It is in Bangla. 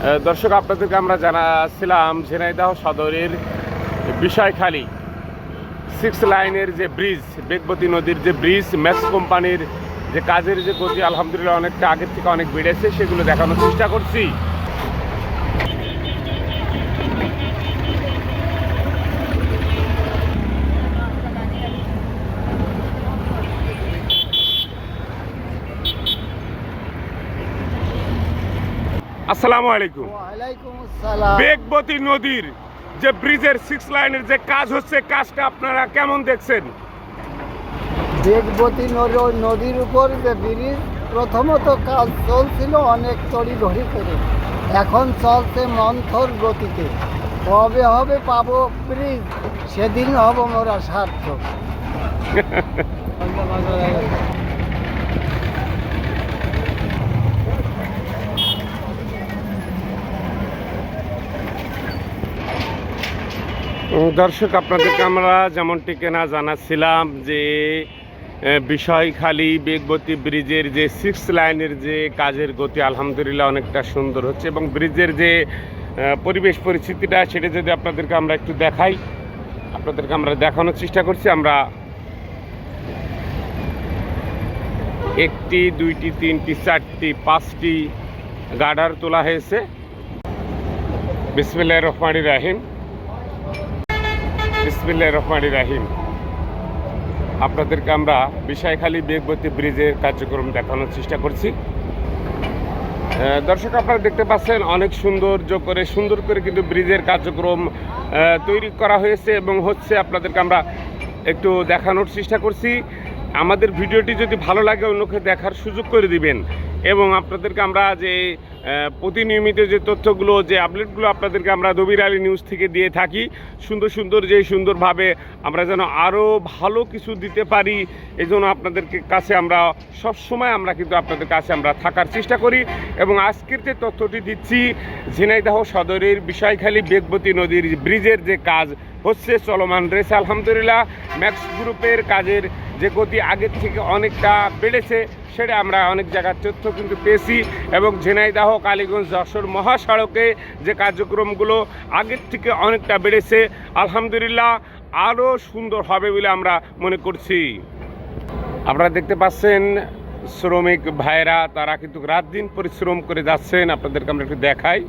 দর্শক, আপনাদেরকে আমরা জানাচ্ছিলাম ঝিনাইদহ সদরের বিষয়খালী 6 লাইনের যে ব্রিজ, বেগবতী নদীর যে ব্রিজ, ম্যাক্স কোম্পানির যে কাজের যে গতি আলহামদুলিল্লাহ অনেকটা আগের থেকে অনেক বেড়েছে, সেগুলো দেখানোর চেষ্টা করছি। আসসালামু আলাইকুম। ওয়ালাইকুম আসসালাম। বেগবতী নদীর যে ব্রিজের 6 লাইনের যে কাজ হচ্ছে, কাজটা আপনারা কেমন দেখছেন? বেগবতী নদীর উপর যে ব্রিজ, প্রথমত কাজ চলছিল অনেক তড়িঘড়ি করে, এখন চলছে মন্থর গতিতে। কবে হবে পাবো ব্রিজ, সেদিন হব মোরা সার্থক। দর্শক, আপনাদেরকে আমরা যেমনটি কেনা জানাচ্ছিলাম যে বিষয়খালী বেগবতী ব্রিজের যে 6 লাইনের যে কাজের গতি আলহামদুলিল্লাহ অনেকটা সুন্দর হচ্ছে, এবং ব্রিজের যে পরিবেশ পরিস্থিতিটা সেটা যদি আপনাদেরকে আমরা একটু দেখাই, আপনাদেরকে আমরা দেখানোর চেষ্টা করছি। আমরা 1টি 2টি 3টি 4টি 5টি গার্ডার তোলা হয়েছে। বিসমিল্লাহির রহমানির রহিম, বিসমিল্লাহির রহমানির রহিম। আপনাদেরকে আমরা বিষয়খালী বেগবতী ব্রিজের কার্যক্রম দেখানোর চেষ্টা করছি। দর্শক, আপনারা দেখতে পাচ্ছেন অনেক সুন্দর করে কিন্তু ব্রিজের কার্যক্রম তৈরি করা হয়েছে এবং হচ্ছে। আপনাদেরকে আমরা একটু দেখানোর চেষ্টা করছি। আমাদের ভিডিওটি যদি ভালো লাগে অন্যকে দেখার সুযোগ করে দিবেন, এবং আপনাদেরকে আমরা যে প্রতিনিয়মিত যে তথ্যগুলো, যে আপডেটগুলো আপনাদেরকে আমরা দবির আলী নিউজ থেকে দিয়ে থাকি, সুন্দরভাবে আমরা যেন আরও ভালো কিছু দিতে পারি, এই জন্য আপনাদেরকে কাছে আমরা সবসময় কিন্তু আপনাদের কাছে আমরা থাকার চেষ্টা করি। এবং আজকের যে তথ্যটি দিচ্ছি, ঝিনাইদহ সদরের বিষয়খালী বেগবতী নদীর ব্রিজের যে কাজ হচ্ছে, চলমান রয়েছে আলহামদুলিল্লাহ। ম্যাক্স গ্রুপের কাজের যে গতি আগের থেকে অনেকটা বেড়েছে, সেটা আমরা অনেক জায়গার তথ্য কিন্তু পেয়েছি। এবং ঝিনাইদহ কালীগঞ্জ যশোর মহাসড়কে যে কার্যক্রমগুলো আগের থেকে অনেকটা বেড়েছে, আলহামদুলিল্লাহ আরও সুন্দর হবে বলে আমরা মনে করছি। আপনারা দেখতে পাচ্ছেন শ্রমিক ভাইরা, তারা কিন্তু রাত দিন পরিশ্রম করে যাচ্ছেন। আপনাদেরকে আমরা একটু দেখাই।